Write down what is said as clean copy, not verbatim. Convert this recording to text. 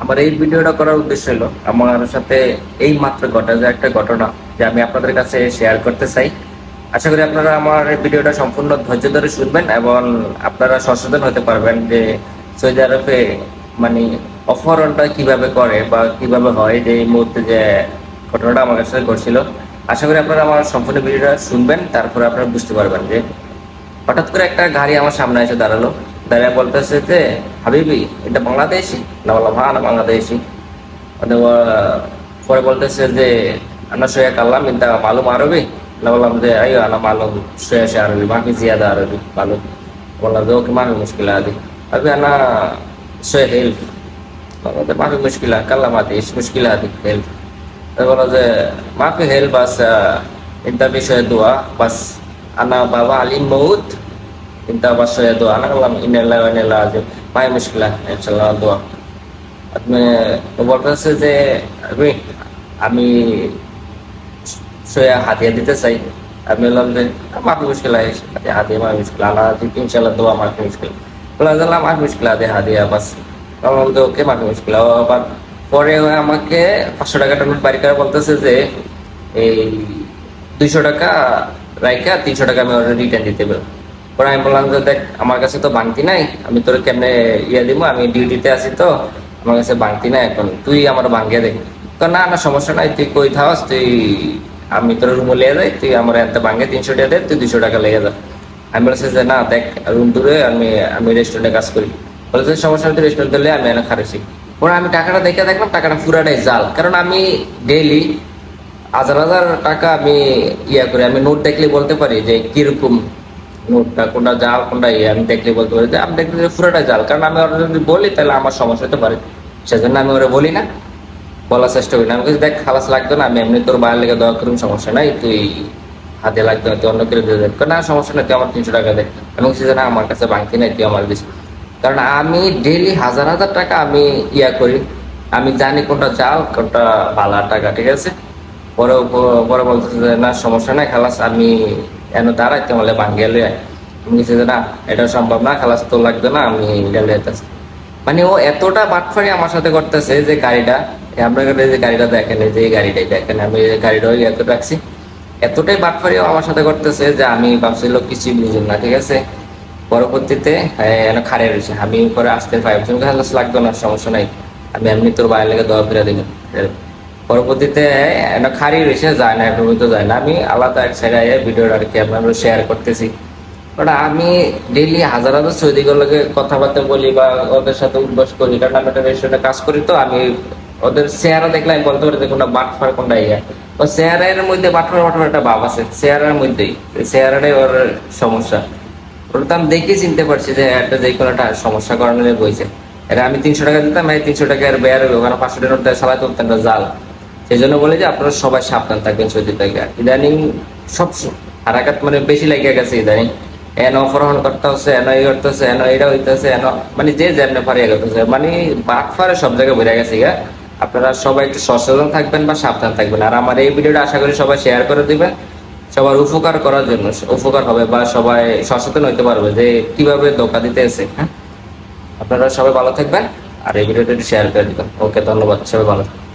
আমার এই ভিডিওটা করার উদ্দেশ্য হলো আমার সাথে এই মাত্র ঘটা যে একটা ঘটনা যে আমি আপনাদের কাছে শেয়ার করতে চাই। আশা করি আপনারা আমার এই ভিডিওটা সম্পূর্ণ ধৈর্য ধরে শুনবেন এবং আপনারা সচেতন হতে পারবেন যে সৌদি আরবে মানে অপহরণটা কিভাবে করে বা কিভাবে হয়, যে এই মুহূর্তে যে ঘটনাটা আমার সাথে ঘটছিল। আশা করি আপনারা আমার সম্পূর্ণ ভিডিওটা শুনবেন, তারপরে আপনারা বুঝতে পারবেন যে হঠাৎ করে একটা গাড়ি আমার সামনে এসে দাঁড়ালো। দাঁড়িয়ে বলতেছে যে, হাবিবি এটা বাংলাদেশি? না বললাম হ্যাঁ না বাংলাদেশি। মানে পরে বলতেছে যে আনা শোয়া কাল্লাম ইনতা মালুম আরবি? না বললাম যে আইও আনা মালুম শোয়া সে আরবি মাফি জিয়াদা আরবি মালুম। বললাম যে ওকে মাফি মুশকিলা আদি আবি আনা শোয়া হেল্প। বললাম যে মাফি মুশকিলা কাল্লাম আদি ইস মুশকিলা আদি হেল্প। বললো যে মাফি হেল্প বাস ইনতা বিষয়ে দোয়া বাস আনা বাবা আলিম মউত ইনতা বাস শোয়া দোয়া। আনা বললাম ইন্নাল্লাহি ওয়া ইন্না ইলাইহি রাজিউন মাই মুশকিলা ইনশাআল্লাহ দোয়া। আপনি বলতেছে যে আমি আমি সয়া হাতিয়া দিতে চাই। আমি বললাম যে মাফি মুশকিল হাতিয়া মাফি মুশকিল আল্লাহ ইনশাল্লাহ দোয়া মাফি মুশকিল। বললাম মাফি মুশকিল হাদিয়া বাস। বললাম যে ওকে মাফি মুশকিল। আবার পরে আমাকে 500 টাকাটা নোট বাড়ি করে বলতেছে যে এই 200 টাকা রাইকা 300 টাকা আমি রিটার্ন দিতে পারবো। পরে আমি বললাম যে দেখ আমার কাছে তো বাংতি নাই, আমি তোর কেমনে ইয়ে দিব, আমি ডিউটিতে আছি তো আমার কাছে বাংতি নাই, এখন তুই আমার ভাঙ্গিয়ে দেখ। তো না না সমস্যা নাই, তুই কই থাকস, তুই আমি তোর রুমে লিয়ে যাই, তুই আমার এত ভাঙ্গে 300 টাকা দে, তুই 200 টাকা লেগে যা। আমি বলছি যে না দেখ রুম দূরে, আমি আমি রেস্টুরেন্টে কাজ করি। বলছে সমস্যা নেই, রেস্টুরেন্টে লিয়ে আমি এনে খারেছি। পরে আমি টাকাটা দেখে দেখলাম টাকাটা পুরাটাই জাল, কারণ আমি ডেইলি হাজার হাজার টাকা আমি ইয়া করি। আমি নোট দেখলে বলতে পারি যে কিরকম নোটটা, কোনটা জাল কোনটা ইয়ে, আমি দেখলে বলতে পারি যে আমি দেখলে যে পুরোটা জাল। কারণ আমি ওরা যদি বলি তাহলে আমার সমস্যা হতে পারে, সেজন্য আমি ওরা বলি না, বলার চেষ্টা করি না। আমি দেখ খালাস লাগতো না, আমি এমনি তোর বাইরে লেগে দেওয়া করুন, সমস্যা নাই, তুই হাতে লাগতো না, তুই অন্য কেউ দিয়ে দেখ না সমস্যা নাই, তুই আমার 300 টাকা দেখ। আমি বলছি যে না আমার কাছে বাংতি নাই, তুই আমার দিস। কারণ আমি ডেইলি হাজার হাজার টাকা আমি ইয়া করি, আমি জানি কোনটা জাল কোনটা ভালো টাকা, ঠিক আছে। পরে পরে বলতেছে যে না সমস্যা নাই খালাস, আমি এন দাঁড়াইতে হলে ভাঙ্গিয়ে লই আয়। আমি বলছি যে না এটা সম্ভব না খালাস, তো লাগবে না, আমি গেলে যেতেছি। মানে ও এতটা বাটফারি আমার সাথে করতেছে যে গাড়িটা আপনার যে গাড়িটা দেখেন, এই যে এই গাড়িটাই দেখেন, আমি এই গাড়িটা এত রাখছি, এতটাই বাটফারি আমার সাথে করতেছে যে আমি ভাবছিল কিছুই বুঝুন না, ঠিক আছে। পরবর্তীতে খাড়ে রয়েছে, আমি পরে আসতে পারছি খালাস লাগবে না সমস্যা নাই, আমি এমনি তোর বাইরে লেগে দোয়া ফিরে দিব। পরবর্তীতে খাড়ি রয়েছে, যায় না এখন তো যায় না, আমি আলাদা এক সাইডে ভিডিওটা আর কি আপনার শেয়ার করতেছি। কারণ আমি ডেইলি হাজার হাজার সৌদিগুলোকে কথাবার্তা বলি বা ওদের সাথে উদ্বাস করি, কারণ আমি একটা রেস্টুরেন্টে কাজ করি, তো আমি ওদের চেহারা দেখলে আমি বলতে পারি যে কোনটা বাটফার কোনটা ইয়া। ও চেহারার মধ্যে বাটফার বাটফার একটা ভাব আছে চেহারার মধ্যেই, চেহারাটাই ওর সমস্যা। ওটা তো আমি দেখে চিনতে পারছি যে একটা যে কোনো একটা সমস্যা করানো বইছে। এটা আমি 300 টাকা দিতাম, এই 300 টাকার বেয়ার ওখানে 500 টাকা নোট সালাই তুলতেন জাল। সেই জন্য বলে যে আপনারা সবাই সাবধান থাকবেন সৌদি থেকে। ইদানিং সব হারাকাত মানে বেশি লেগে গেছে ইদানিং, এন অপহরণ করতে হচ্ছে, এন এই করতেছে, এন এটা হইতেছে, এন মানে যে যেমনি ফারিয়ে করতেছে, মানে বাট ফারে সব জায়গায় বেড়ে গেছে গা। আপনারা সবাই একটু সচেতন থাকবেন বা সাবধান থাকবেন। আর আমার এই ভিডিওটা আশা করি সবাই শেয়ার করে দিবেন, সবার উপকার করার জন্য, উপকার হবে বা সবাই সচেতন হইতে পারবে যে কিভাবে ধোঁকা দিতে এসে। হ্যাঁ, আপনারা সবাই ভালো থাকবেন আর এই ভিডিওটা একটু শেয়ার করে দিবেন। ওকে, ধন্যবাদ, সবাই ভালো থাকবেন।